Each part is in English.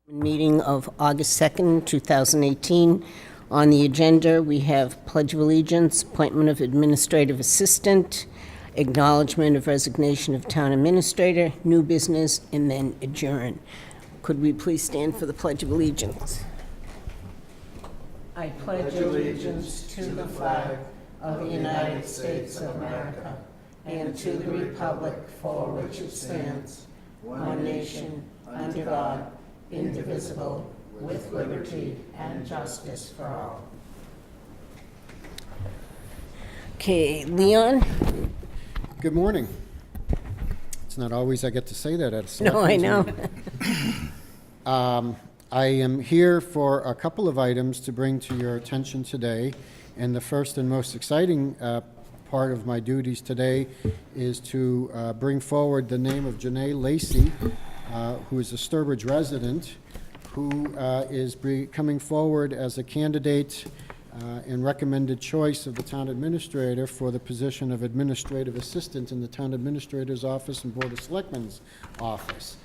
Meeting of August 2nd, 2018. On the agenda, we have Pledge of Allegiance, appointment of Administrative Assistant, acknowledgement of resignation of Town Administrator, new business, and then adjourn. Could we please stand for the Pledge of Allegiance? I pledge allegiance to the flag of the United States of America and to the republic for which it stands, one nation, under God, indivisible, with liberty and justice for all. Okay, Leon? Good morning. It's not always I get to say that at a No, I Selectmen's know. meeting. I am here for a couple of items to bring to your attention today, and the first and most exciting part of my duties today is to bring forward the name of Janae Lacey, who is a Sturbridge resident, who is coming forward as a candidate and recommended choice of the town administrator for the position of administrative assistant in the town administrator's office and Board of Selectmen's office.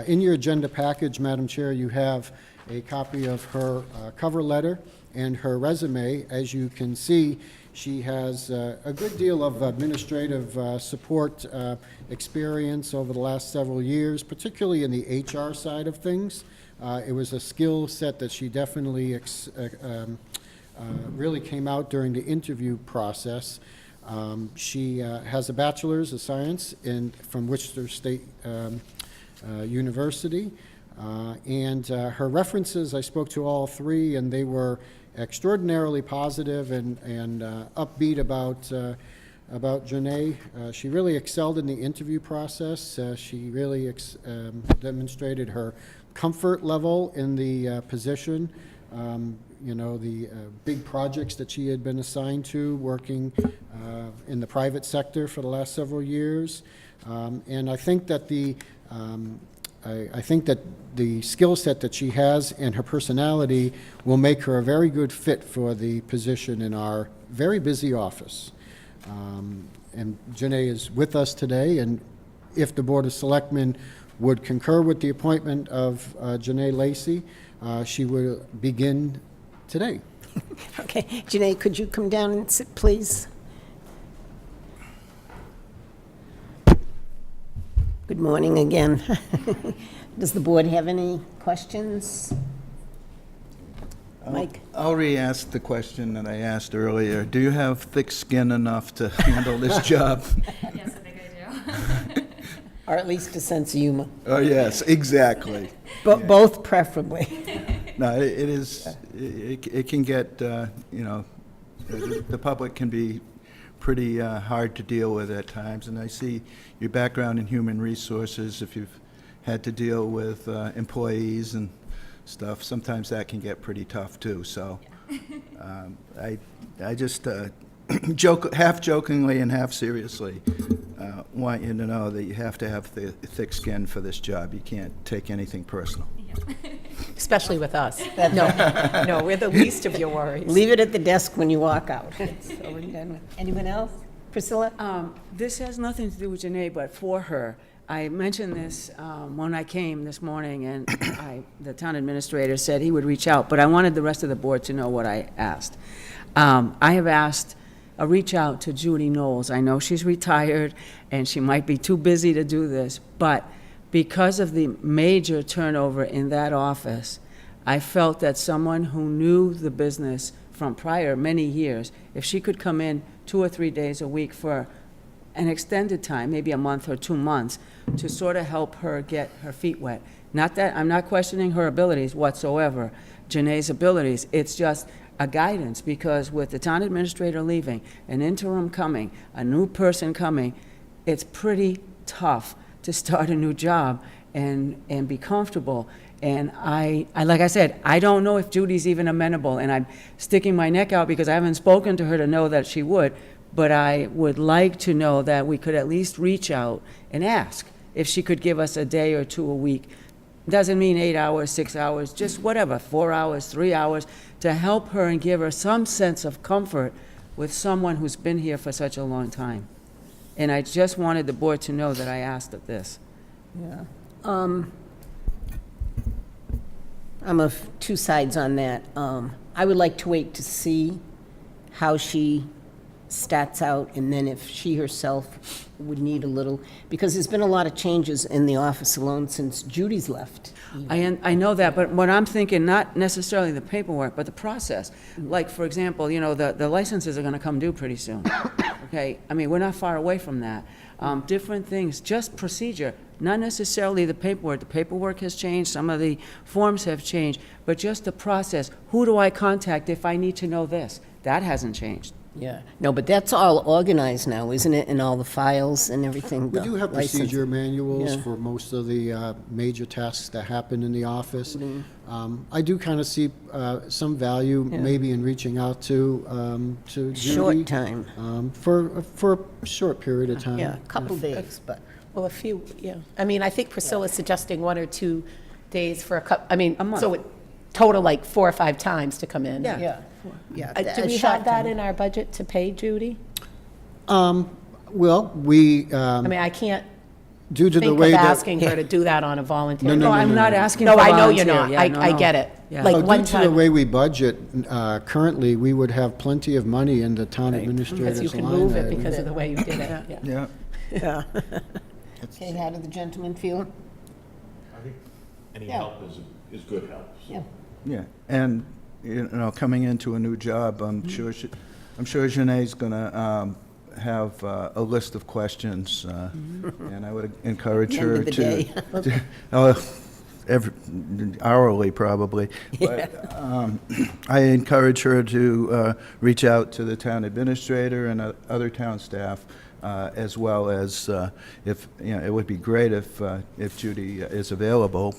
In your agenda package, Madam Chair, you have a copy of her cover letter and her resume. As you can see, she has a good deal of administrative support experience over the last several years, particularly in the HR side of things. It was a skill set that she definitely really came out during the interview process. She has a bachelor's of science from Worcester State University, and her references, I spoke to all three, and they were extraordinarily positive and upbeat about Janae. She really excelled in the interview process. She really demonstrated her comfort level in the position. You know, the big projects that she had been assigned to, working in the private sector for the last several years. And I think that I think that the skill set that she has and her personality will make her a very good fit for the position in our very busy office. And Janae is with us today, and if the Board of Selectmen would concur with the appointment of Janae Lacey, she will begin today. Okay, Janae, could you come down and sit, please? Good morning again. Does the board have any questions? Mike? I'll re-ask the question that I asked earlier. Do you have thick skin enough to handle this job? Yes, I think I do. Or at least a sense of humor. Oh, yes, exactly. But both preferably. No, it is, it can get, you know, the public can be pretty hard to deal with at times, and I see your background in human resources. If you've had to deal with employees and stuff, sometimes that can get pretty tough too. So I just half jokingly and half seriously want you to know that you have to have the thick skin for this job. You can't take anything personal. Yeah. Especially with us. No, we're the least of your worries. Leave it at the desk when you walk out. It's over and done with. Anyone else? Priscilla? This has nothing to do with Janae, but for her. I mentioned this when I came this morning, and the town administrator said he would reach out, but I wanted the rest of the board to know what I asked. I have asked a reach out to Judy Knowles. I know she's retired, and she might be too busy to do this, but because of the major turnover in that office, I felt that someone who knew the business from prior many years, if she could come in 2 or 3 days a week for an extended time, maybe a month or 2 months, to sort of help her get her feet wet. Not that, I'm not questioning her abilities whatsoever, Janae's abilities, it's just a guidance, because with the town administrator leaving, an interim coming, a new person coming, it's pretty tough to start a new job and be comfortable. And I, like I said, I don't know if Judy's even amenable, and I'm sticking my neck out because I haven't spoken to her to know that she would, but I would like to know that we could at least reach out and ask if she could give us a day or 2 a week. Doesn't mean 8 hours, 6 hours, just whatever, 4 hours, 3 hours, to help her and give her some sense of comfort with someone who's been here for such a long time. And I just wanted the board to know that I asked of this. Yeah. I'm of two sides on that. I would like to wait to see how she stats out, and then if she herself would need a little, because there's been a lot of changes in the office alone since Judy's left. I know that, but what I'm thinking, not necessarily the paperwork, but the process. Like, for example, you know, the licenses are gonna come due pretty soon, okay? I mean, we're not far away from that. Different things, just procedure, not necessarily the paperwork. The paperwork has changed, some of the forms have changed, but just the process. Who do I contact if I need to know this? That hasn't changed. Yeah, no, but that's all organized now, isn't it, in all the files and everything? We the do have license- procedure manuals Yeah. for most of the major tasks that happen in the office. Mm-hmm. I do kind of see some value Yeah. maybe in reaching out to Judy. Short time, For a short period of time. yeah, a couple days, but, Well, a few, yeah. I mean, I think Priscilla's suggesting 1 or 2 days for a month. So it total like 4 or 5 times to come in. Yeah. yeah, yeah. Do a we short have that time. in our budget to pay Judy? Well, we, I mean, I can't due to the think of way that. asking her to do that on a voluntary. No, No, I'm not asking No, for I know you're volunteer. not. Yeah, no, I no. get it. Yeah. Like Oh, one due to the time, way we budget currently, we would have plenty of money in the town because administrator's you line. can move it item. because of the way you did it. Yeah. Yeah. Yeah. Okay, how do the gentlemen feel? I think any Yeah. help is good help. so. Yeah. Yeah, and, you know, coming into a new job, I'm sure Janae's gonna have a list of questions, and I would encourage End her of the day. hourly, probably. But I encourage her to reach out to the town administrator and other town staff, as well as, if, you know, it would be great if Judy is available.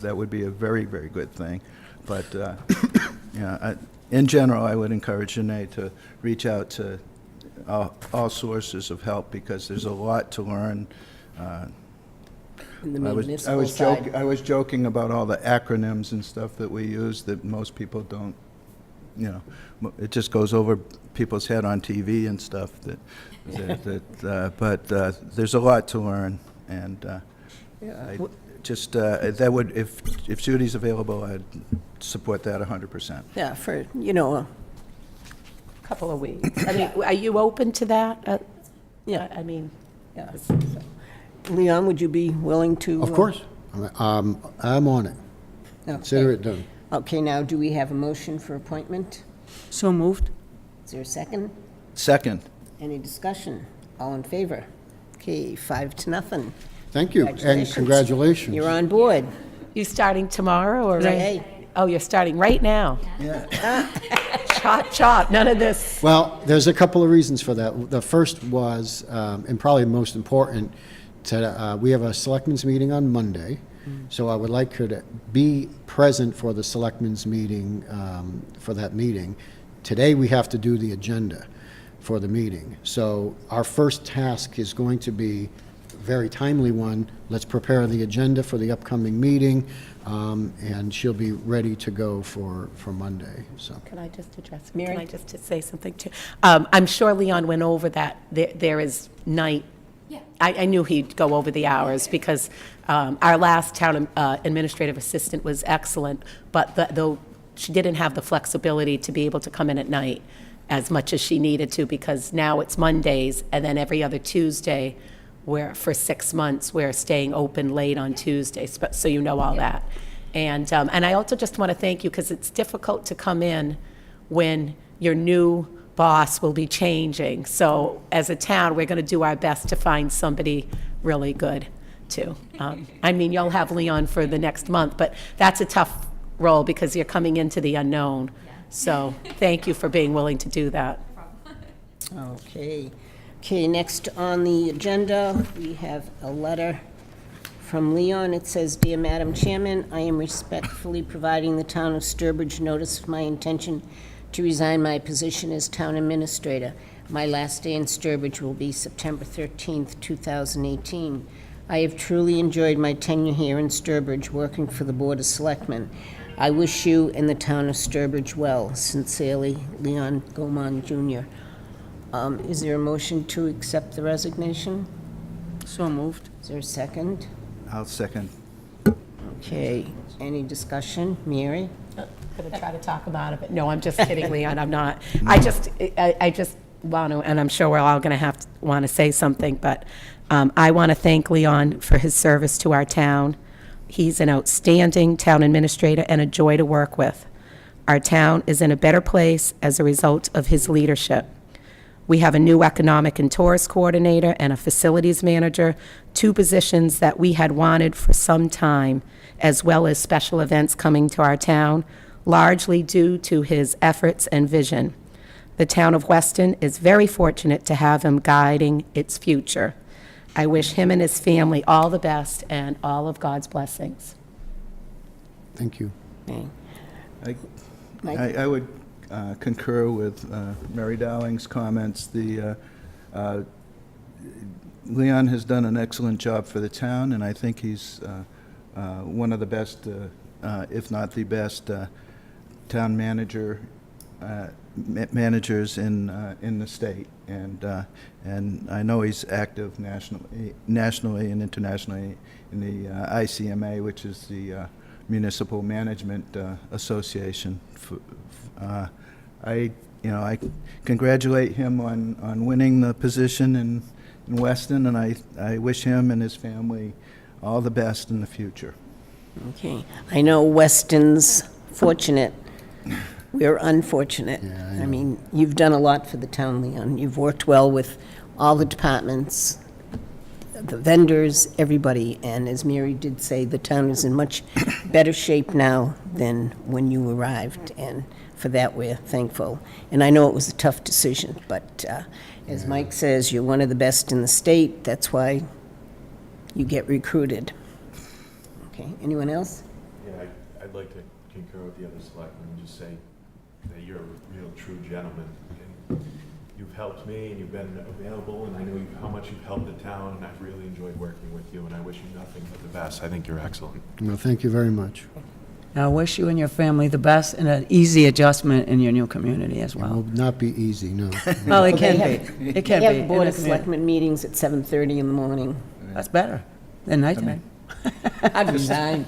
That would be a very, very good thing. But, yeah, in general, I would encourage Janae to reach out to all sources of help, because there's a lot to learn. In the I municipal was side. I was joking about all the acronyms and stuff that we use that most people don't, you know, it just goes over people's head on TV and stuff but there's a lot to learn, and I just, that would, if Judy's available, I'd support that 100%. Yeah, for, you know, Couple of weeks. I mean, are you open to that? Yeah. I mean, yeah. Leon, would you be willing to? Of course. I'm on it. Consider it done. Okay, now, do we have a motion for appointment? So moved? Is there a second? Second. Any discussion? All in favor? Okay, 5-0. Thank you, and congratulations. You're on board. you starting tomorrow or? Right. Oh, you're starting right now? Yeah. Chop, chop, none of this. Well, there's a couple of reasons for that. The first was, and probably most important, we have a selectmen's meeting on Monday, so I would like her to be present for the selectmen's meeting, for that meeting. Today, we have to do the agenda for the meeting. So our first task is going to be a very timely one. Let's prepare the agenda for the upcoming meeting, and she'll be ready to go for Monday, so. Can I just address, Mary? can I just say something too? I'm sure Leon went over that, there is night. Yeah. I knew he'd go over the hours because our last town administrative assistant was excellent, but though she didn't have the flexibility to be able to come in at night as much as she needed to, because now it's Mondays and then every other Tuesday, where for 6 months, we're staying open late on Tuesdays, so you know all that. And I also just want to thank you, because it's difficult to come in when your new boss will be changing. So as a town, we're going to do our best to find somebody really good, too. I mean, you'll have Leon for the next month, but that's a tough role because you're coming into the unknown. So thank you for being willing to do that. Okay. Okay, next on the agenda, we have a letter from Leon. It says, "Dear Madam Chairman, I am respectfully providing the town of Sturbridge notice of my intention to resign my position as town administrator. My last day in Sturbridge will be September 13th, 2018. I have truly enjoyed my tenure here in Sturbridge, working for the Board of Selectmen. I wish you and the town of Sturbridge well. Sincerely, Leon Gomon, Jr." Is there a motion to accept the resignation? So moved. Is there a second? I'll second. Okay, any discussion? Mary? Gonna try to talk about it, but no, I'm just kidding, Leon, I'm not. I just want to, and I'm sure we're all gonna want to say something, but I want to thank Leon for his service to our town. He's an outstanding town administrator and a joy to work with. Our town is in a better place as a result of his leadership. We have a new economic and tourist coordinator and a facilities manager, two positions that we had wanted for some time, as well as special events coming to our town, largely due to his efforts and vision. The town of Weston is very fortunate to have him guiding its future. I wish him and his family all the best and all of God's blessings. Thank you. Okay. Mike? I would concur with Mary Dowling's comments. Leon has done an excellent job for the town, and I think he's one of the best, if not the best, town managers in the state. And I know he's active nationally and internationally in the ICMA, which is the Municipal Management Association. I congratulate him on winning the position in Weston, and I wish him and his family all the best in the future. Okay, I know Weston's fortunate. We're unfortunate. Yeah, I I know. mean, you've done a lot for the town, Leon. You've worked well with all the departments, the vendors, everybody, and as Mary did say, the town is in much better shape now than when you arrived, and for that, we're thankful. And I know it was a tough decision, but as Mike says, you're one of the best in the state. That's why you get recruited. Okay, anyone else? Yeah, I'd like to concur with the other selectmen and just say that you're a real true gentleman. And you've helped me and you've been available, and I know how much you've helped the town, and I've really enjoyed working with you, and I wish you nothing but the best. I think you're excellent. Well, thank you very much. I wish you and your family the best and an easy adjustment in your new community as It well. will not be easy, no. Well, it Well, can they be. It can They be. have in Board a of community. Selectmen meetings at 7:30 in the morning. That's better than nighttime. I'm dying.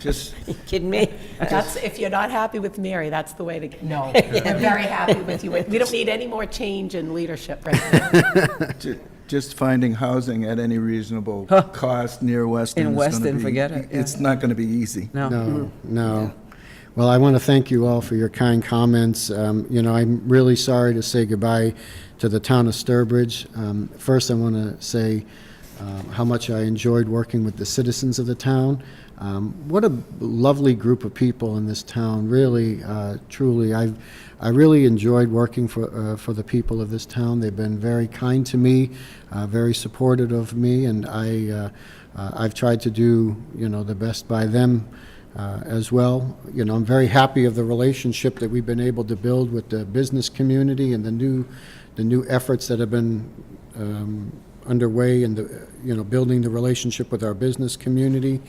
Just, You kidding me? That's, if you're not happy with Mary, that's the way to go. No, we're very happy with you. We don't need any more change in leadership right now. just finding housing at any reasonable Huh. cost near Weston In is gonna Weston, be- forget it, yeah. It's not going to be easy. No. No. Well, I want to thank you all for your kind comments. I'm really sorry to say goodbye to the town of Sturbridge. First, I want to say how much I enjoyed working with the citizens of the town. What a lovely group of people in this town, really, truly. I really enjoyed working for the people of this town. They've been very kind to me, very supportive of me, and I've tried to do, the best by them as well. I'm very happy of the relationship that we've been able to build with the business community and the new efforts that have been underway and building the relationship with our business community.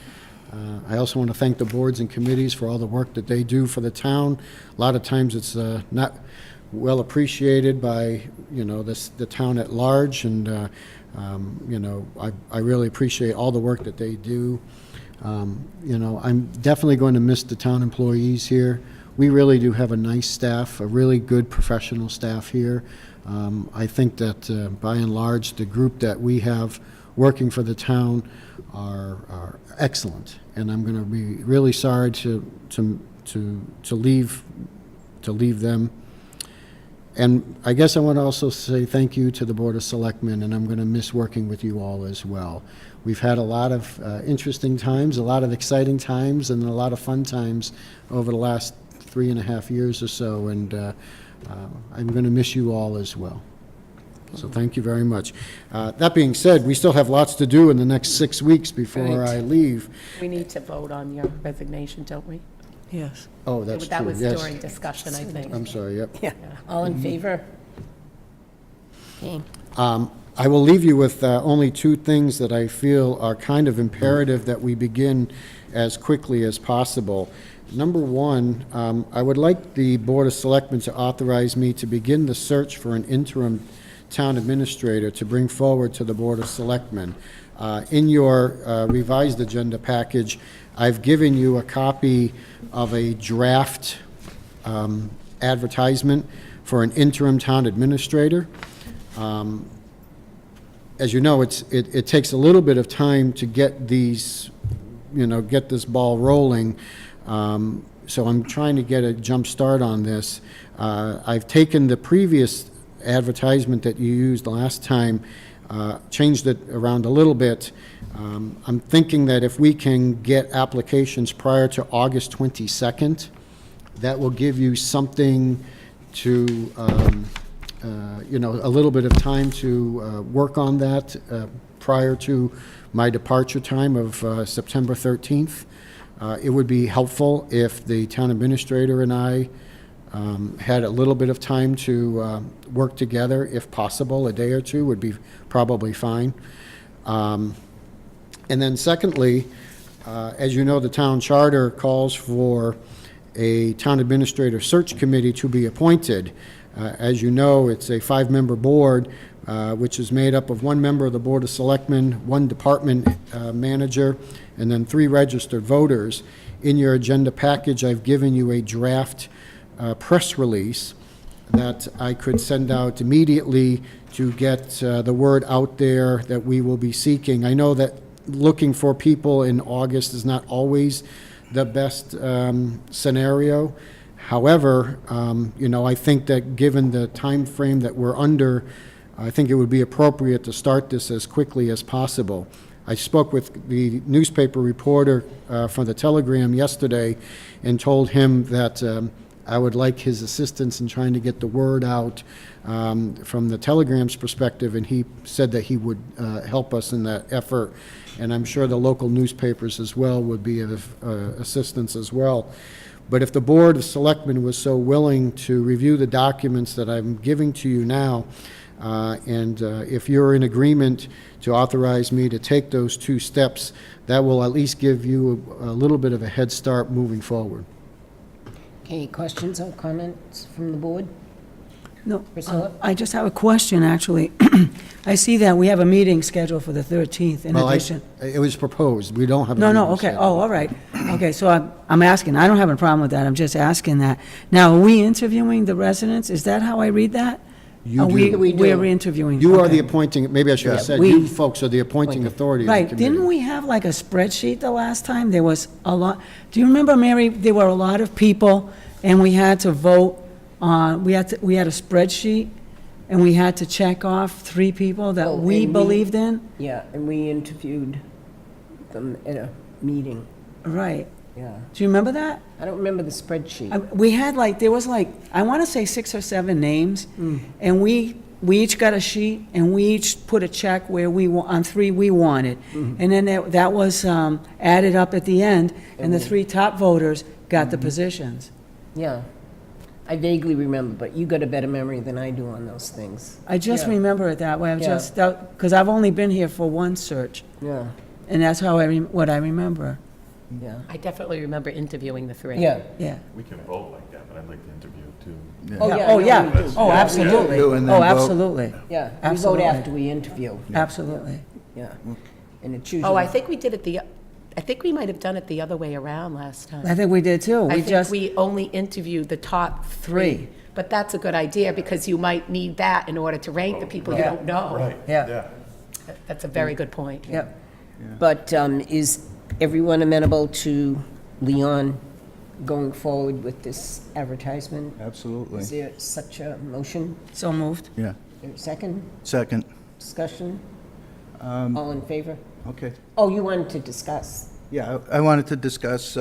I also want to thank the boards and committees for all the work that they do for the town. A lot of times it's not well appreciated by, the town at large, and, I really appreciate all the work that they do. I'm definitely going to miss the town employees here. We really do have a nice staff, a really good professional staff here. I think that by and large, the group that we have working for the town are excellent, and I'm going to be really sorry to leave them. And I guess I want to also say thank you to the Board of Selectmen, and I'm going to miss working with you all as well. We've had a lot of interesting times, a lot of exciting times, and a lot of fun times over the last 3.5 years or so, and I'm going to miss you all as well. So thank you very much. That being said, we still have lots to do in the next 6 weeks before I leave. We need to vote on your resignation, don't we? Yes. Oh, that's true, That was yes. during discussion, I think. I'm sorry, yep. Yeah, all in favor? Okay. I will leave you with only 2 things that I feel are kind of imperative that we begin as quickly as possible. Number 1, I would like the Board of Selectmen to authorize me to begin the search for an interim town administrator to bring forward to the Board of Selectmen. In your revised agenda package, I've given you a copy of a draft advertisement for an interim town administrator. As you know, it takes a little bit of time to get these, get this ball rolling. So I'm trying to get a jump start on this. I've taken the previous advertisement that you used last time, changed it around a little bit. I'm thinking that if we can get applications prior to August 22nd, that will give you something to, a little bit of time to work on that prior to my departure time of September 13th. It would be helpful if the town administrator and I had a little bit of time to work together, if possible. A day or two would be probably fine. And then secondly, as you know, the town charter calls for a town administrator search committee to be appointed. As you know, it's a 5-member board, which is made up of 1 member of the Board of Selectmen, 1 department manager, and then 3 registered voters. In your agenda package, I've given you a draft press release that I could send out immediately to get the word out there that we will be seeking. I know that looking for people in August is not always the best scenario. However, I think that given the time frame that we're under, I think it would be appropriate to start this as quickly as possible. I spoke with the newspaper reporter from the Telegram yesterday and told him that I would like his assistance in trying to get the word out from the Telegram's perspective, and he said that he would help us in that effort. And I'm sure the local newspapers as well would be of assistance as well. But if the Board of Selectmen was so willing to review the documents that I'm giving to you now, and if you're in agreement to authorize me to take those 2 steps, that will at least give you a little bit of a head start moving forward. Okay, questions or comments from the board? No, Priscilla? I just have a question, actually. I see that we have a meeting scheduled for the 13th in Well, addition. it was proposed. We don't have a No, meeting okay, scheduled. oh, all right. Okay, so I'm asking, I don't have a problem with that, I'm just asking that. Now, are we interviewing the residents? Is that how I read that? You Are do. We do. We're interviewing. You are okay. the appointing, maybe I should have Yeah, said, we- you folks are the appointing authority of the Right, committee. didn't we have like a spreadsheet the last time? There was a lot, do you remember, Mary, there were a lot of people, and we had to vote on, we had a spreadsheet, and we had to check off 3 people that Oh, we and we- believed in? Yeah, and we interviewed them at a meeting, Right. yeah. Do you remember that? I don't remember the spreadsheet. We had like, there was like, I want to say 6 or 7 names, and we each got a sheet, and we each put a check where on 3 we wanted. And then that was added up at the end, and the 3 top voters got the positions. Yeah. I vaguely remember, but you got a better memory than I do on those things. I just Yeah. remember it that way, I'm Yeah. just, because I've only been here for 1 search, Yeah, and that's how what I remember, yeah. I definitely remember interviewing the 3. Yeah. yeah. We can vote like that, but I'd like to interview too. Oh, Oh, no, yeah, we do. oh, Yeah, absolutely, do, and then oh, vote. absolutely, Yeah, we vote Absolutely. after we interview, absolutely. yeah. And it's usually. Oh, I think we did it I think we might have done it the other way around last time. I think we did too, I we think just, we only interviewed the top 3. But that's a good idea, because you might need that in order to rank the people you don't know. Right, Yeah. yeah. That's a very good point. yep. But is everyone amenable to Leon going forward with this advertisement? Absolutely. Is there such a motion? So moved. Yeah. There a second? Second. Discussion? All in favor? Okay. Oh, you wanted to discuss? Yeah, I wanted to discuss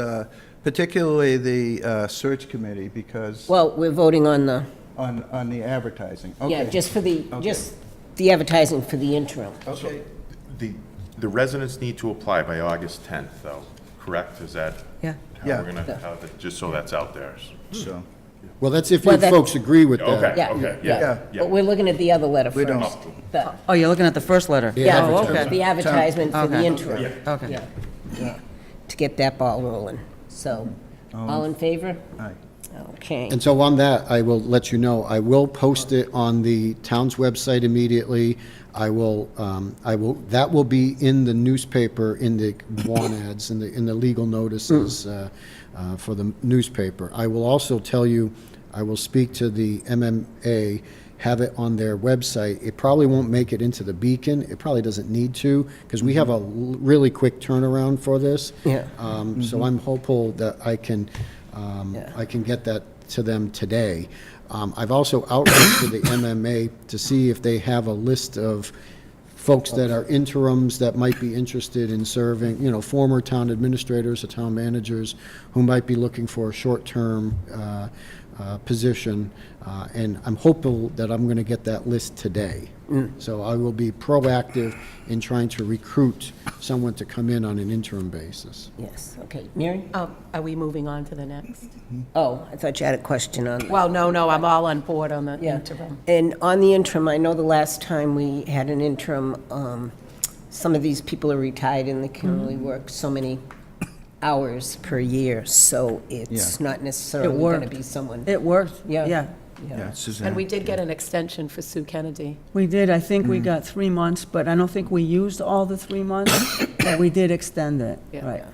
particularly the search committee because Well, we're voting on the, on the advertising. yeah, Okay. just for the, Okay. just the advertising for the interim. Okay. The residents need to apply by August 10th, though, correct? Is that Yeah. how Yeah. we're going to, just so that's out there? So, Well, that's if Well, you that- folks agree with that. Okay, Yeah, okay, yeah. yeah, But yeah. we're looking at the other letter We don't- first. The- Oh, you're looking at the first letter? The Yeah, advertising. the advertisement for the Okay. interim. Okay. Yeah, yeah, to get that ball rolling. So, all in favor? aye. Okay. And so on that, I will let you know, I will post it on the town's website immediately. That will be in the newspaper, in the want ads, in the legal notices for the newspaper. I will also tell you, I will speak to the MMA, have it on their website. It probably won't make it into the Beacon. It probably doesn't need to, because we have a really quick turnaround for this. Yeah. So I'm hopeful that I can Yeah. get that to them today. I've also outreached to the MMA to see if they have a list of folks that are interims that might be interested in serving, former town administrators or town managers who might be looking for a short-term position, and I'm hopeful that I'm going to get that list today. So I will be proactive in trying to recruit someone to come in on an interim basis. Yes, okay. Mary? Are we moving on to the next? Oh, I thought you had a question on that. Well, no, I'm all on board on the Yeah. interim. And on the interim, I know the last time we had an interim, some of these people are retired and they can only work so many hours per year, so it's not necessarily going to worked. be someone. It worked, Yeah. yeah. Yeah, Suzanne. And we did get an extension for Sue Kennedy. We did, I think we got 3 months, but I don't think we used all the 3 months, but we did extend it, Yeah. right.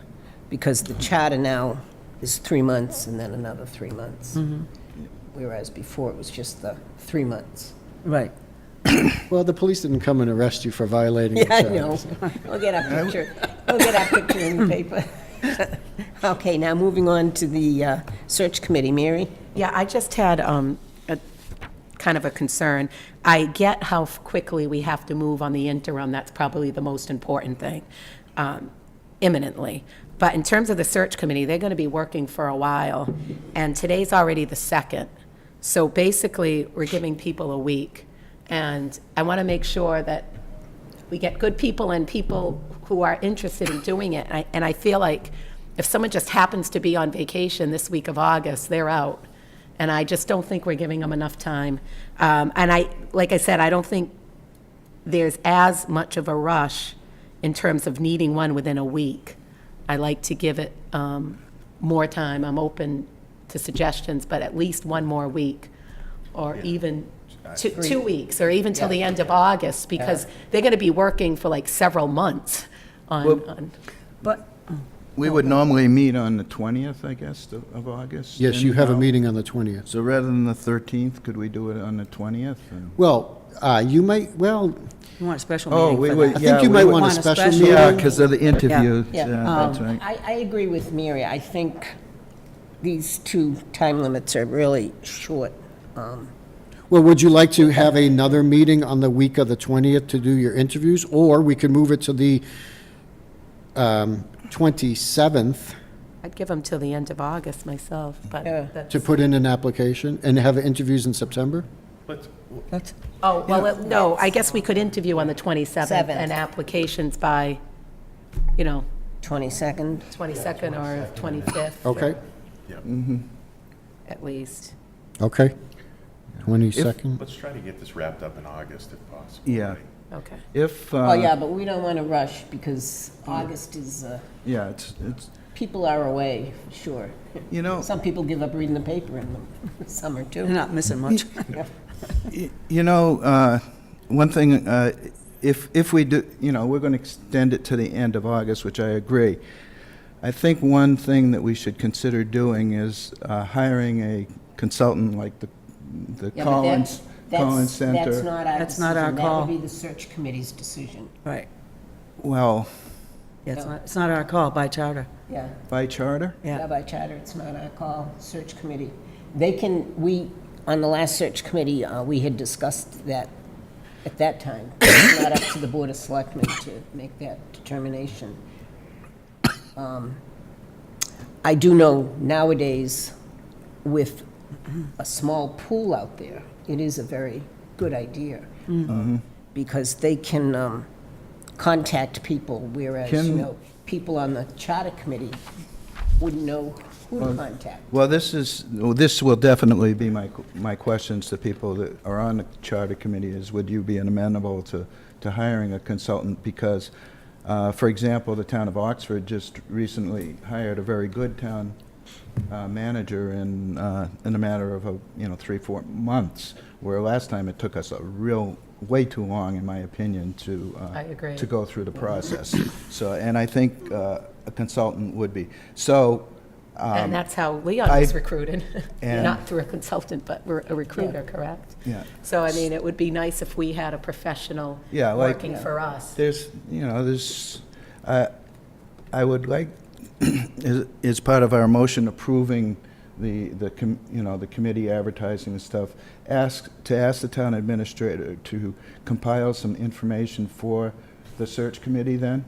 Because the charter now is 3 months and then another 3 months. Whereas before it was just the 3 months. Right. Well, the police didn't come and arrest you for violating the Yeah, I charter. know. We'll get our picture, we'll get our picture in the paper. Okay, now moving on to the search committee. Mary? Yeah, I just had a kind of a concern. I get how quickly we have to move on the interim. That's probably the most important thing, imminently. But in terms of the search committee, they're going to be working for a while, and today's already the 2nd. So basically, we're giving people a week. And I want to make sure that we get good people and people who are interested in doing it. And I feel like if someone just happens to be on vacation this week of August, they're out. And I just don't think we're giving them enough time. And like I said, I don't think there's as much of a rush in terms of needing one within a week. I like to give it more time. I'm open to suggestions, but at least one more week, or even 2 weeks, or even till the end of August, because they're going to be working for like several months on. But, We would normally meet on the 20th, I guess, of August. Yes, you have a anyhow. meeting on the 20th. So rather than the 13th, could we do it on the 20th? Well, you might, well, you want a special Oh, meeting we for would- that. I Yeah, think you we might would- want a Want a special special- meeting. Yeah, because of the interview. Yeah. That's right. I agree with Mary. I think these 2 time limits are really short. Well, would you like to have another meeting on the week of the 20th to do your interviews? Or we could move it to the 27th I'd give them till the end of August myself, but Yeah. that's. to put in an application and have interviews in September? That's, Oh, well, no, I guess we could interview on the 27th Seventh. and applications by, 22nd? 22nd or 25th Okay, at least. okay. 22nd? Let's try to get this wrapped up in August if possible. Yeah. Okay. If, Oh, yeah, but we don't want to rush because August is, yeah, it's, people are away, sure. Some people give up reading the paper in the summer, you're too. not missing much. one thing, if we do, we're going to extend it to the end of August, which I agree. I think one thing that we should consider doing is hiring a consultant like the Yeah, but Collins That's Center. not our That's not our decision. call. That would be the search committee's decision. Right. Well, Yeah, it's not our call by charter. Yeah. by charter? Yeah, by charter, it's not our call, search committee. On the last search committee, we had discussed that at that time. It's not up to the Board of Selectmen to make that determination. I do know nowadays, with a small pool out there, it is a very good idea. Because they can contact people, whereas, people on the charter committee wouldn't know who to contact. Well, this will definitely be my questions to people that are on the charter committee is, would you be amenable to hiring a consultant? Because, for example, the town of Oxford just recently hired a very good town manager in a matter of, 3-4 months, where last time it took us way too long, in my opinion, to I agree. to go through the process. So, and I think a consultant would be. So, And that's how Leon I- was recruited, and- not through a consultant, but a recruiter, correct? Yeah. So, I mean, it would be nice if we had a professional Yeah, like- working for us. I would like, as part of our motion approving the committee advertising and stuff, ask the town administrator to compile some information for the search committee then,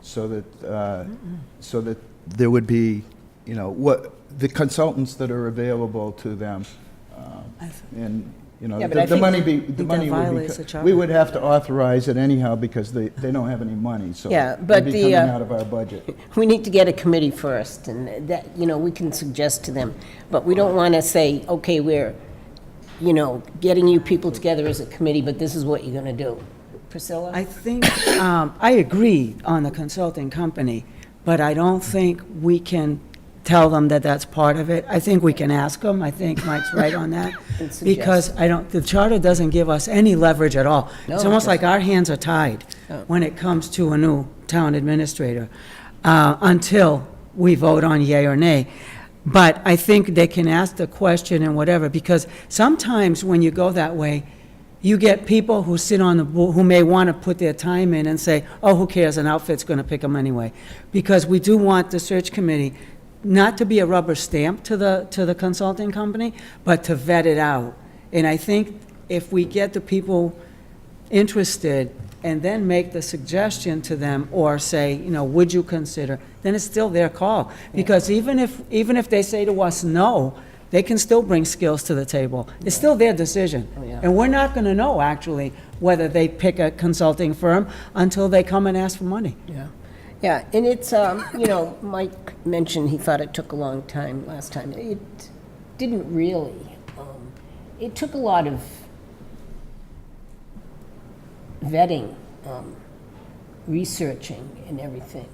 so that there would be, what, the consultants that are available to them, and, Yeah, but I the think- money that would be, violates the charter. we would have to authorize it anyhow, because they don't have any money, so Yeah, it'd but be the, coming uh, out of our budget. We need to get a committee first, and that, we can suggest to them. But we don't want to say, okay, we're, getting you people together as a committee, but this is what you're going to do. Priscilla? I think, I agree on the consulting company, but I don't think we can tell them that that's part of it. I think we can ask them. I think Mike's right on that. And suggest. Because the charter doesn't give us any leverage at all. No, It's it almost like doesn't. our hands are tied Oh. when it comes to a new town administrator, until we vote on yea or nay. But I think they can ask the question and whatever, because sometimes when you go that way, you get people who sit on the board, who may want to put their time in and say, oh, who cares, an outfit's going to pick them anyway. Because we do want the search committee not to be a rubber stamp to the consulting company, but to vet it out. And I think if we get the people interested and then make the suggestion to them, or say, would you consider, then it's still their call. Because even if they say to us no, they can still bring skills to the table. It's still their decision. Oh, yeah. And we're not going to know, actually, whether they pick a consulting firm until they come and ask for money. Yeah. Yeah, and it's, Mike mentioned he thought it took a long time last time. It didn't really. It took a lot of vetting, researching and everything.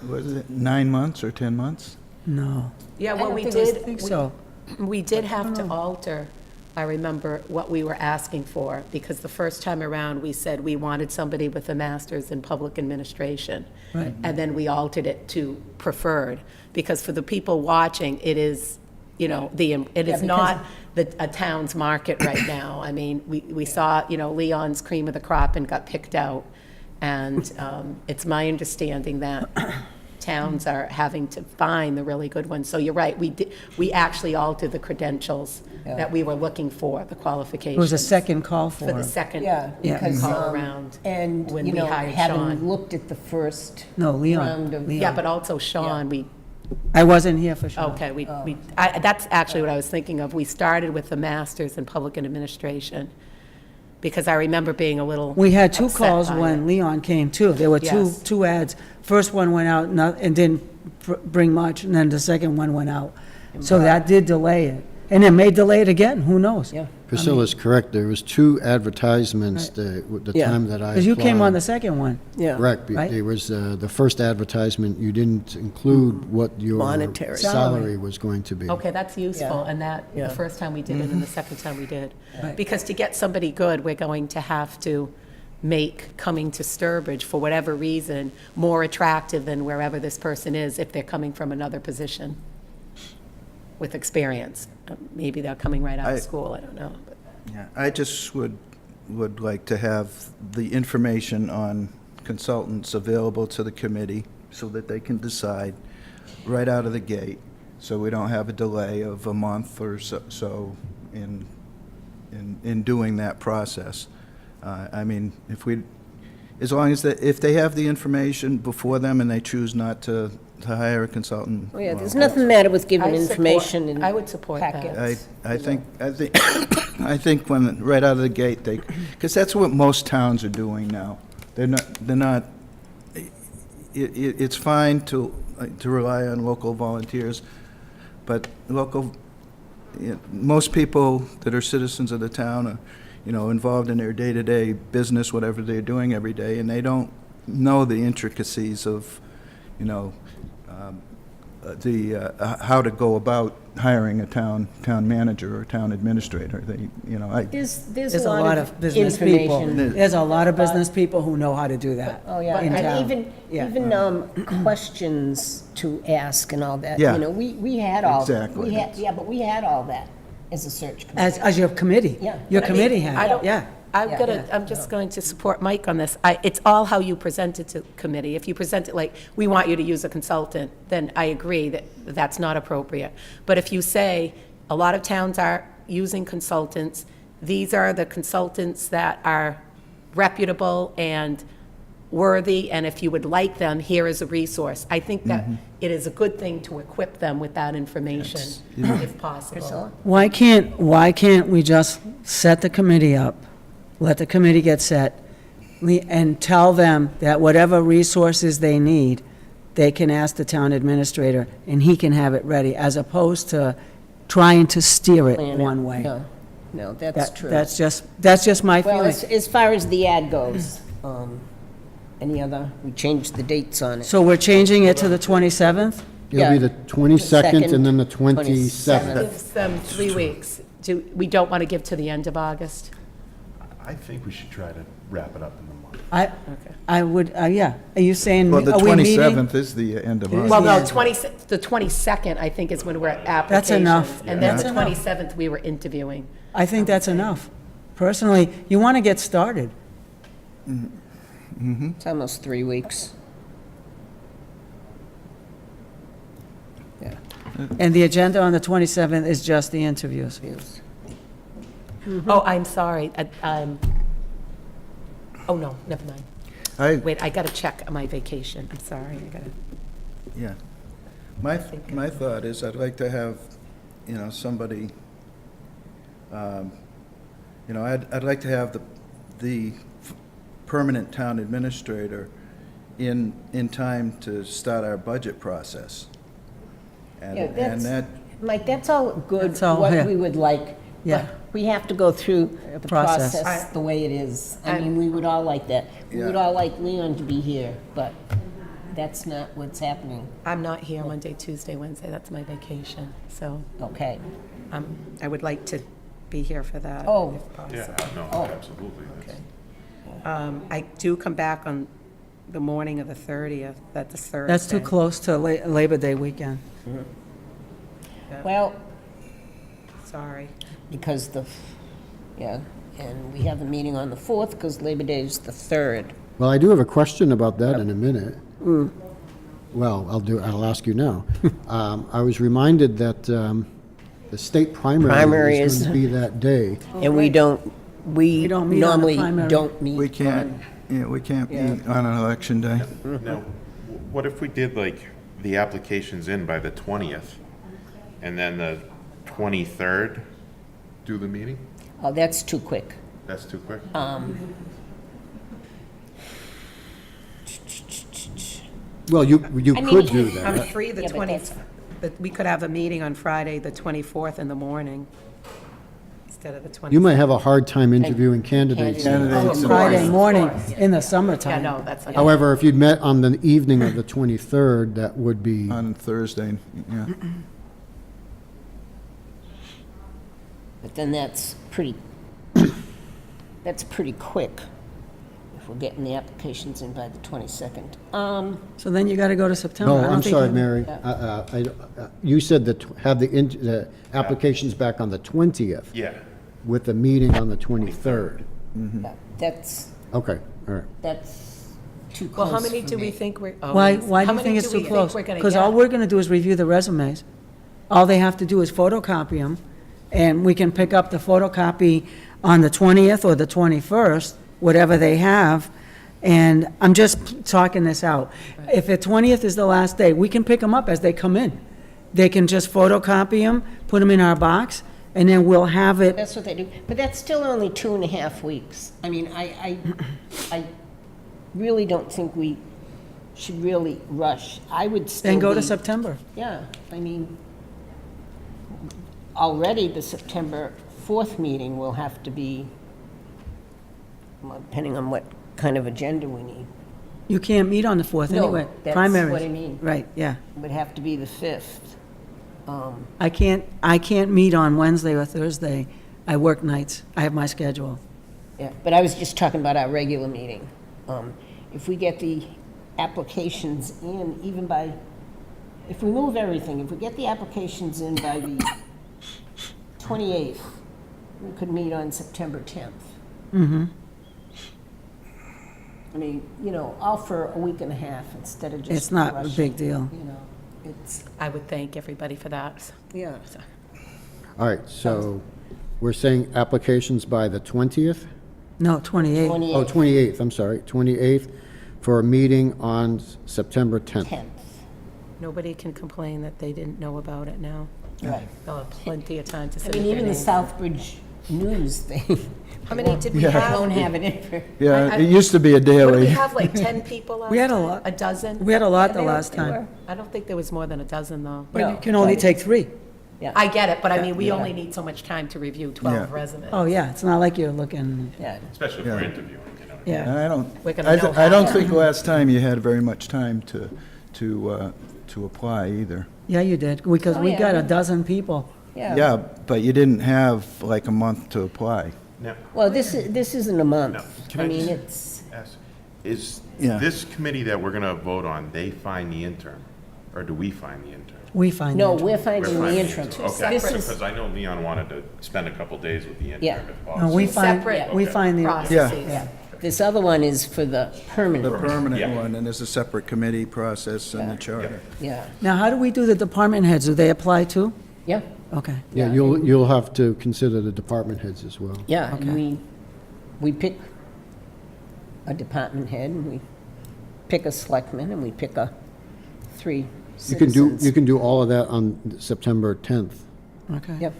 Was it 9 months or 10 months? No. Yeah, I what don't we think it was- did. I think so. We did have to alter, I remember, what we were asking for, because the first time around, we said we wanted somebody with a master's in public administration. Right. And then we altered it to preferred, because for the people watching, it is, it is because- not a town's market right now. I mean, we saw, Leon's cream of the crop and got picked out. And it's my understanding that towns are having to find the really good ones. So you're right, we actually altered the credentials that we were looking for, the qualifications. It was a second call for For the them. second Yeah, because, call around. and, when we hired having Sean. looked at the first No, Leon. round of. Leon. Yeah, but also Sean, I wasn't here for sure. okay, that's actually what I was thinking of. We started with the masters in public administration, because I remember being a little We had two upset calls by when it. Leon came, too. There were Yes. two ads. First one went out and didn't bring much, and then the second one went out. So that did delay it. And it may delay it again, who knows? Yeah. Priscilla's correct, there was 2 advertisements the Yeah. time that I applied. Because you came on the second one. Yeah. Correct, Right? there was, the first advertisement, you didn't include what your Monetary. salary was going to be. Okay, that's useful, Yeah. and that, Yeah. the first time we did it and the second time we did. Right. Because to get somebody good, we're going to have to make coming to Sturbridge, for whatever reason, more attractive than wherever this person is if they're coming from another position with experience. Maybe they're coming right out I- of school, I don't know. but- Yeah, I just would like to have the information on consultants available to the committee so that they can decide right out of the gate, so we don't have a delay of a month or so in doing that process. I mean, as long as, if they have the information before them and they choose not to hire a consultant. Oh, yeah, there's well, nothing the matter with giving I support- information in I would support that. packets. I think, I think when, right out of the gate, because that's what most towns are doing now. They're not, it's fine to rely on local volunteers, but most people that are citizens of the town are, involved in their day-to-day business, whatever they're doing every day, and they don't know the intricacies of, how to go about hiring a town manager or town administrator. There's a lot of business people. information. There's a lot of business people who know how to do that. Oh, yeah, in and town. even questions to ask and all that. Yeah. You know, we had all. Exactly. Yeah, but we had all that as a search committee. As your committee. Yeah. Your But I mean, committee I had, don't- it, yeah. I'm just going to support Mike on this. It's all how you present it to committee. If you present it like, we want you to use a consultant, then I agree that that's not appropriate. But if you say, a lot of towns are using consultants, these are the consultants that are reputable and worthy, and if you would like them, here is a resource. I think that it is a good thing to equip them with that information, if possible. Priscilla? Why can't we just set the committee up, let the committee get set, and tell them that whatever resources they need, they can ask the town administrator, and he can have it ready, as opposed to trying to steer it Plan it. one way. No, that's That- true. That's just my Well, feeling. as far as the ad goes, any other, we changed the dates on it. So we're changing it to the 27th? It'll be Yeah. the 22nd and then the 27th. 27th. Gives them 3 weeks. We don't want to give to the end of August? I think we should try to wrap it up in the month. I would, yeah. Are you saying, Well, the are we meeting? 27th is the end of August. Well, no, Yeah. the 22nd, I think, is when we're at applications. That's enough. And then That's the enough. 27th, we were interviewing. I think that's enough. Personally, you want to get started. It's almost 3 weeks. Yeah. And the agenda on the 27th is just the interviews. Oh, I'm sorry. Oh, no, never mind. Wait, I got to check my vacation. I'm sorry. I got to. Yeah. My thought is I'd like to have, somebody, I'd like to have the permanent town administrator in time to start our budget process. And Yeah, and that, Mike, that's all good, That's all, yeah. what we would like, Yeah. but we have to go through the Process. process the way it is. I mean, we would all like that. We would Yeah. all like Leon to be here, but that's not what's happening. I'm not here Monday, Tuesday, Wednesday. That's my vacation. So Okay. I would like to be here for that. Oh. if possible. Yeah, no, Oh. absolutely. That's- I do come back on the morning of the 30th. That's a Thursday. That's too close to Labor Day weekend. Well, Sorry. because and we have a meeting on the 4th because Labor Day is the 3rd. Well, I do have a question about that in a minute. Well, I'll ask you now. I was reminded that the state Primary primary is is- going to be that day. And we We don't meet on the normally primary. don't meet. we can't meet on an election day. Now, what if we did like the applications in by the 20th and then the 23rd do the meeting? Oh, that's too quick. That's too quick? Well, you I could mean- do I'm that. free the Yeah, but 20th, but we could have a meeting on Friday, the 24th in the morning instead of the 27th. You might have a hard time interviewing candidates. Candidates. Friday morning in the Yeah, summertime. no, that's not. However, if you'd met on the evening of the 23rd, that would be, On Thursday, yeah. But then that's pretty quick if we're getting the applications in by the 22nd. So then you got to go to September. no, I don't I'm think sorry, you- Mary. You said that have the applications back on the 20th Yeah. with the meeting on the 23rd. That's Okay, all right. too Well, close how many for do we me. think we're? oh, Why yes. do How you many think it's do too we think close? we're gonna Because all get? we're going to do is review the resumes. All they have to do is photocopy them, and we can pick up the photocopy on the 20th or the 21st, whatever they have, and I'm just talking this out. If the 20th is the last day, we can pick them up as they come in. They can just photocopy them, put them in our box, and then we'll have it. That's what they do, but that's still only 2.5 weeks. I mean, I really don't think we should really rush. I would still Then go to be- September. Yeah, I mean, already the September 4th meeting will have to be, well, depending on what kind of agenda we need. You can't meet on the 4th No, anyway. that's Primaries. what I mean. Right, yeah. It would have to be the 5th. I can't meet on Wednesday or Thursday. I work nights. I have my schedule. Yeah, but I was just talking about our regular meeting. If we get the applications in, even by, if we move everything, if we get the applications in by the 28th, we could meet on September 10th. Mm-hmm. I mean, all for a week and a half instead of just It's not a rushing, big deal. It's, I would thank everybody for that. yeah. All right, so we're saying applications by the 20th? No, 28. 28th. Oh, 28th, I'm sorry, 28th for a meeting on September 10th. 10th, Nobody can complain that they didn't know about it now. right. They'll have plenty of time to I submit mean, their even the names. Southbridge News thing. How many did we They have? won't have it in for. Yeah, it used to be a What did we daily. have, like 10 people last We had a time? lot. A dozen? We had a lot the They were- last they time. were. I don't think there was more than a dozen, though. But you No, can only but- take 3. Yeah, I get it, but I mean, we Yeah. only need so much time to review 12 Yeah. resumes. Oh, yeah, it's not like you're looking, yeah. Especially Yeah. for interviewing, yeah. And I don't, We're gonna know I don't how. think last time you had very much time to apply either. Yeah, you did, because Oh, we yeah. got a dozen people. Yeah, but you didn't have like a month to apply. Now, Well, this isn't a month. No. Can I I mean, just- it's, ask, is Yeah. this committee that we're gonna vote on, they find the intern? Or do we find the intern? We find no, it. we're We're finding the finding interim. Okay, This is, because I know Leon wanted to spend a couple days with the intern Yeah. if No, possible. we find, Separate we find the, processes. yeah. This other one is for the The permanent, permanent Yeah. one, and there's a separate committee process in Yeah. the charter. yeah, now, how do we do the department heads? Do they apply too? yeah, Okay. Yeah, you'll have to consider the department heads as well. yeah. And Okay. we pick a department head, and we pick a selectman, and we pick 3 You can citizens. do all of that on September 10th. Okay. Yep.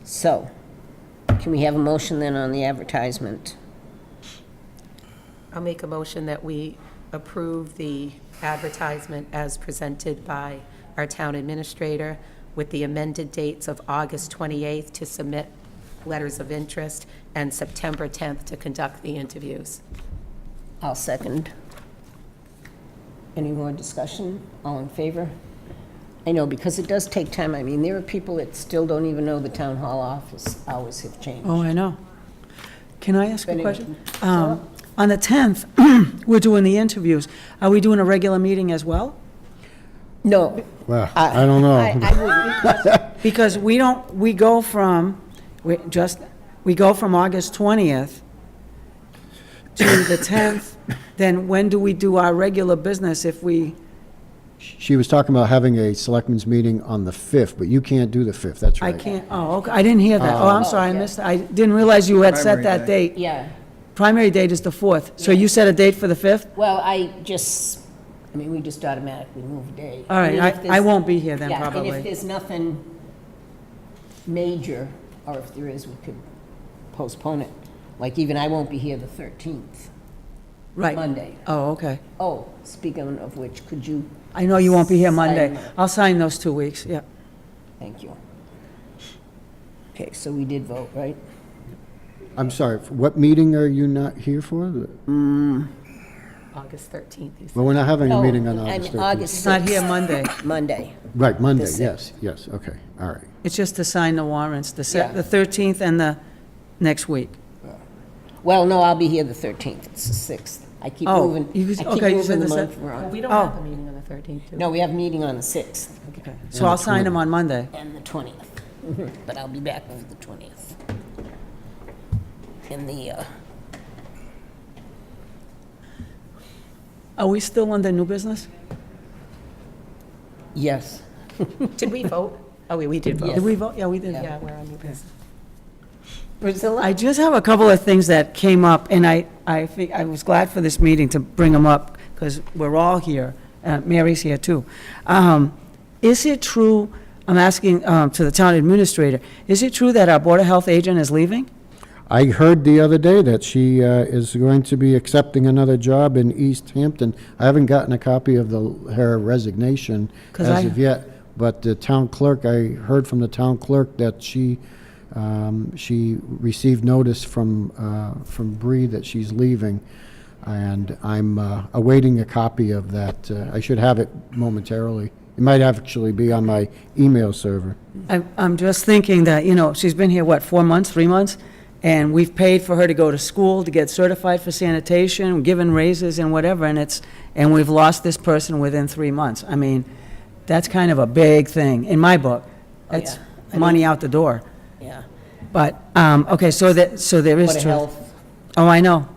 So, can we have a motion then on the advertisement? I'll make a motion that we approve the advertisement as presented by our town administrator with the amended dates of August 28th to submit letters of interest and September 10th to conduct the interviews. I'll second. Any more discussion? All in favor? I know, because it does take time. I mean, there are people that still don't even know the town hall office hours have changed. Oh, I know. Can I ask a Anyway, question? so- On the 10th, we're doing the interviews. Are we doing a regular meeting as well? No. Well, I don't know. I wouldn't. Because we don't, we go from August 20th to the 10th, then when do we do our regular business if we, She was talking about having a selectmen's meeting on the 5th, but you can't do the 5th, that's I right. can't, oh, okay, I didn't hear that. Oh, I'm sorry, I okay. missed, I didn't realize you had set Primary that day. date. Yeah. Primary date is the 4th, so you set a date for the 5th? Well, I mean, we just automatically move a day. All right, mean, if I there's- won't be here then, Yeah, and probably. if there's nothing major, or if there is, we could postpone it. Like even I won't be here the 13th, Right. Monday. Oh, okay. Oh, speaking of which, could you, I know you won't be here Monday. Sign it. I'll sign those 2 weeks, yeah. thank you. Okay, so we did vote, right? I'm sorry, what meeting are you not here for? August 13th, you said. Well, we're not having a No, meeting on I August mean, 13th. August It's not here 6th. Monday. Monday. Right, Monday, the yes, okay, all right. It's just to sign the warrants, the Yeah. the 13th and the next week. Well, no, I'll be here the 13th, it's the 6th. I keep Oh, moving, you- I keep okay, you moving said the the month se- we're Well, on. we don't Oh. have a meeting on the 13th, do we? No, we have a meeting on the 6th So I'll sign them on Monday. and the 20th, but I'll be back for the 20th. And the, Are we still under new business? yes. Did we vote? Oh, we did vote. Yes. Did we vote? Yeah, we did. Yeah, we're on new business. Priscilla? I just have a couple of things that came up, and I think, I was glad for this meeting to bring them up, because we're all here. Mary's here, too. Is it true, I'm asking to the town administrator, is it true that our Board of Health agent is leaving? I heard the other day that she is going to be accepting another job in East Hampton. I haven't gotten a copy of her resignation 'Cause as I- of yet, but the town clerk, I heard from the town clerk that she She received notice from Bree that she's leaving, and I'm awaiting a copy of that. I should have it momentarily. It might actually be on my email server. I'm just thinking that, she's been here, 4 months, 3 months? And we've paid for her to go to school, to get certified for sanitation, given raises and whatever, and we've lost this person within 3 months. I mean, that's kind of a big thing, in my book. It's yeah. money out the door. Yeah. But, okay, so there is Board of truth. Health. Oh, I know.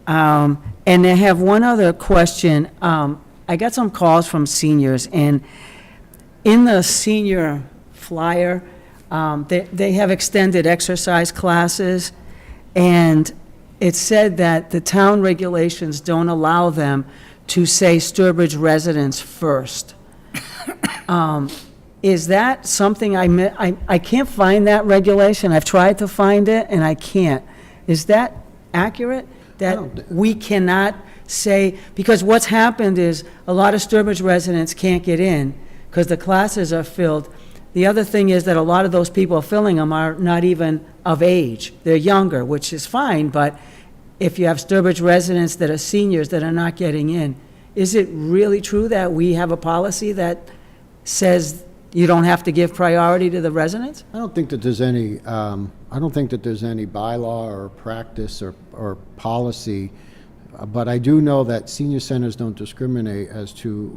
And I have one other question. I got some calls from seniors, and in the senior flyer, they have extended exercise classes, and it said that the town regulations don't allow them to say Sturbridge residents first. Is that something I can't find that regulation. I've tried to find it, and I can't. Is that accurate? That we cannot say, because what's happened is a lot of Sturbridge residents can't get in because the classes are filled. The other thing is that a lot of those people filling them are not even of age. They're younger, which is fine, but if you have Sturbridge residents that are seniors that are not getting in, is it really true that we have a policy that says you don't have to give priority to the residents? I don't think that there's any, bylaw or practice or policy, but I do know that senior centers don't discriminate as to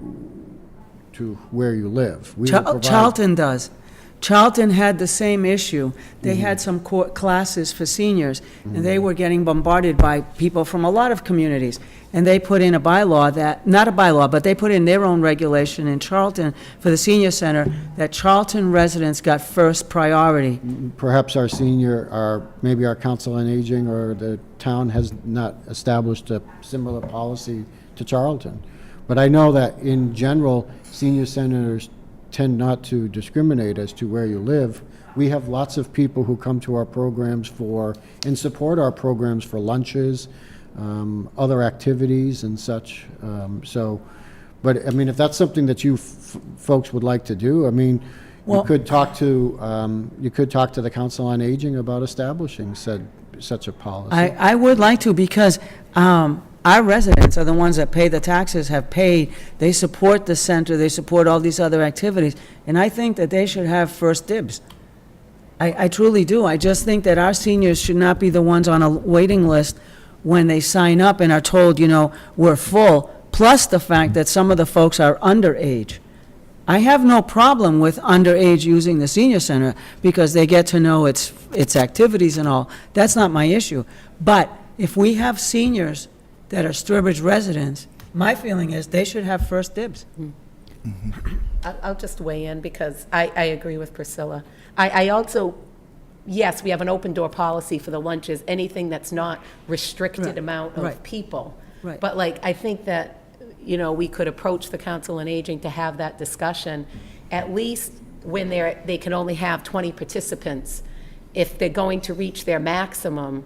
where you live. We will provide- Charlton does. Charlton had the same issue. They had some classes for seniors, and they were getting bombarded by people from a lot of communities. And they put in a bylaw that, not a bylaw, but they put in their own regulation in Charlton for the senior center that Charlton residents got first priority. Perhaps maybe our council on aging or the town has not established a similar policy to Charlton. But I know that in general, senior centers tend not to discriminate as to where you live. We have lots of people who come to our programs and support our programs for lunches, other activities and such. But I mean, if that's something that you folks would like to do, I mean, you could talk to the Council on Aging about establishing such a policy. I would like to, because our residents are the ones that pay the taxes, have paid, they support the center, they support all these other activities, and I think that they should have first dibs. I truly do. I just think that our seniors should not be the ones on a waiting list when they sign up and are told, we're full, plus the fact that some of the folks are underage. I have no problem with underage using the senior center because they get to know its activities and all. That's not my issue. But if we have seniors that are Sturbridge residents, my feeling is they should have first dibs. I'll just weigh in because I agree with Priscilla. I also, yes, we have an open door policy for the lunches, anything that's not restricted Right, amount of right. people. Right. But I think that, we could approach the Council on Aging to have that discussion, at least when they can only have 20 participants. If they're going to reach their maximum,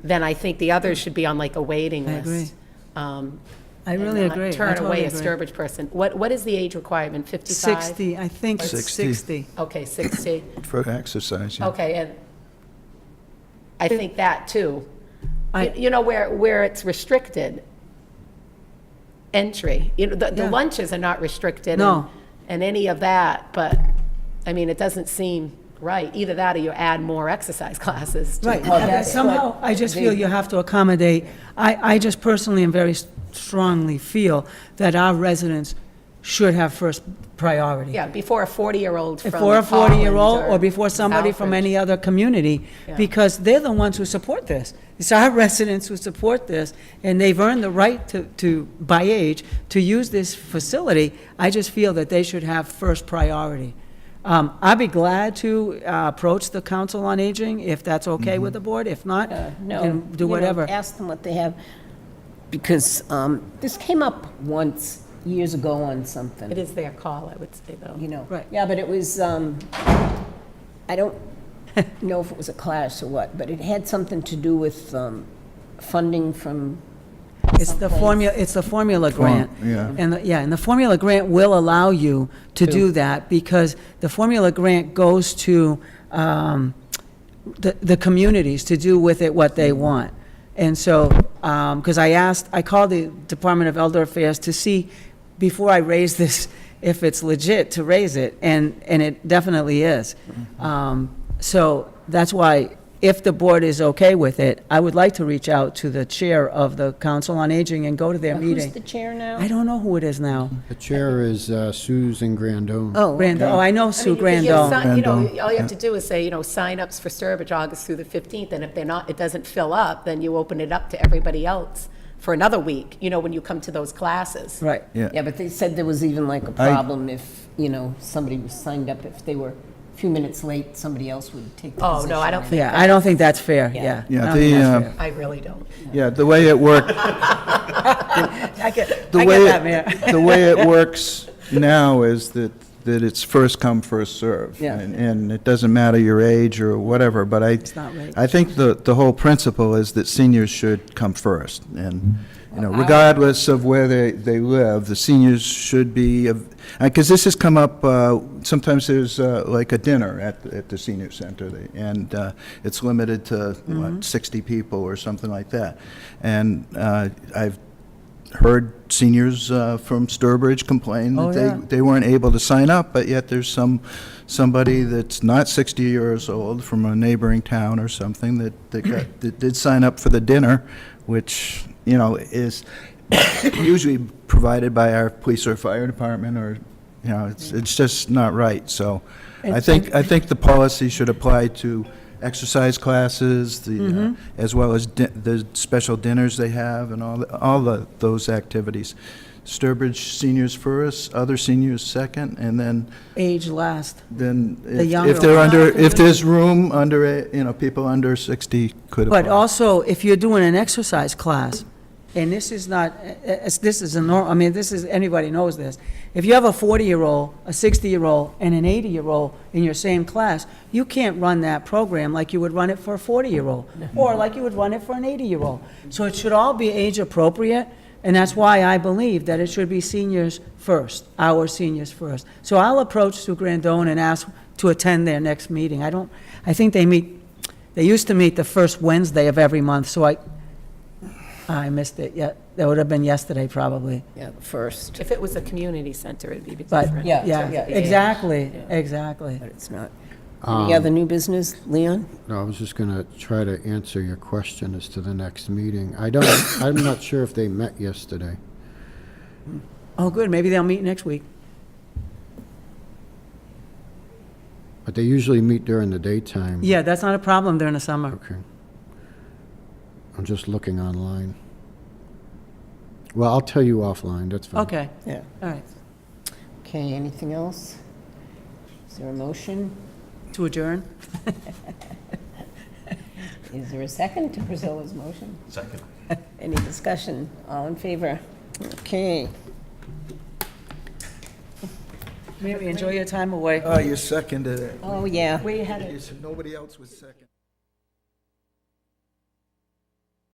then I think the others should be on a waiting I list. agree. I really and not agree. I turn away a totally agree. Sturbridge person. What is the age requirement, 55? 60, I think it's 60. 60. Okay, 60. For exercise, yeah. Okay, and I think that too. I- Where it's restricted entry, the Yeah. lunches are not restricted. No. And any of that, but, I mean, it doesn't seem right. Either that or you add more exercise classes. Right, Well, that's somehow, what I just feel you have to accommodate, I just personally and very strongly feel that our residents should have first priority. Yeah, before a 40-year-old from For a 40-year-old, Holland or before somebody from Southbridge. any other community, Yeah. because they're the ones who support this. It's our residents who support this, and they've earned the right by age, to use this facility. I just feel that they should have first priority. I'd be glad to approach the Council on Aging, if that's okay with the board. If not, No. then do whatever. Ask them what they have, because this came up once, years ago on something. It is their call, I would say, though. Right. Yeah, but it was, I don't know if it was a class or what, but it had something to do with funding from It's the formula grant. yeah. And, and the formula grant will allow you to do that, because the formula grant goes to the communities to do with it what they want. And so, because I called the Department of Elder Affairs to see, before I raise this, if it's legit to raise it, and it definitely is. So that's why, if the board is okay with it, I would like to reach out to the chair of the Council on Aging and go to their Who's meeting. the chair now? I don't know who it is now. The chair is Susan Grandone. Oh, Grandon, I know Sue I mean, you could give Grandon. si- all you yeah. have to do is say, sign-ups for Sturbridge August through the 15th, and if they're not, it doesn't fill up, then you open it up to everybody else for another week, when you come to those classes. Right. yeah, but they said there was even like a problem if, somebody was signed up, if they were a few minutes late, somebody else would take the Oh, position. no, I don't think Yeah, I don't think that's fair, yeah. Yeah, I don't think that's the, fair. I really don't. Yeah, the way it worked, I get the way that, Mayor. the way it works now is that it's first come, first serve. Yeah. And it doesn't matter your age or whatever, but not right. I think the whole principle is that seniors should come first. And, regardless of where they live, the seniors should be, because this has come up, sometimes there's like a dinner at the senior center, and it's limited to, 60 people or something like that. And I've heard seniors from Sturbridge complain Oh, that yeah. they weren't able to sign up, but yet there's somebody that's not 60 years old from a neighboring town or something that did sign up for the dinner, which, is usually provided by our police or fire department, or, it's just not right. So I think the policy should apply to exercise classes, as well as the special dinners they have, and all those activities. Sturbridge seniors first, other seniors second, and then Age last. if they're if there's room under people under 60 could apply. But also, if you're doing an exercise class, and this is not, this is a normal, anybody knows this. If you have a 40-year-old, a 60-year-old, and an 80-year-old in your same class, you can't run that program like you would run it for a 40-year-old, or like you would run it for an 80-year-old. So it should all be age appropriate, and that's why I believe that it should be seniors first, our seniors first. So I'll approach Sue Grandone and ask to attend their next meeting. I think they used to meet the first Wednesday of every month, so I missed it. Yeah, that would have been yesterday, probably. Yeah, the first, If it was a community center, it'd be But, different. yeah, yeah, exactly, exactly. but it's not. Any other new business, Leon? No, I was just going to try to answer your question as to the next meeting. I'm not sure if they met yesterday. Oh, good, maybe they'll meet next week. But they usually meet during the daytime. Yeah, that's not a problem during the summer. Okay. I'm just looking online. Well, I'll tell you offline, that's fine. Okay, Yeah. all right. Okay, anything else? Is there a motion? To adjourn? Is there a second to Priscilla's motion? Second. Any discussion? All in favor? Okay. Mary, enjoy your time away. Oh, you seconded it. Oh, yeah. Where you headed? Nobody else was second.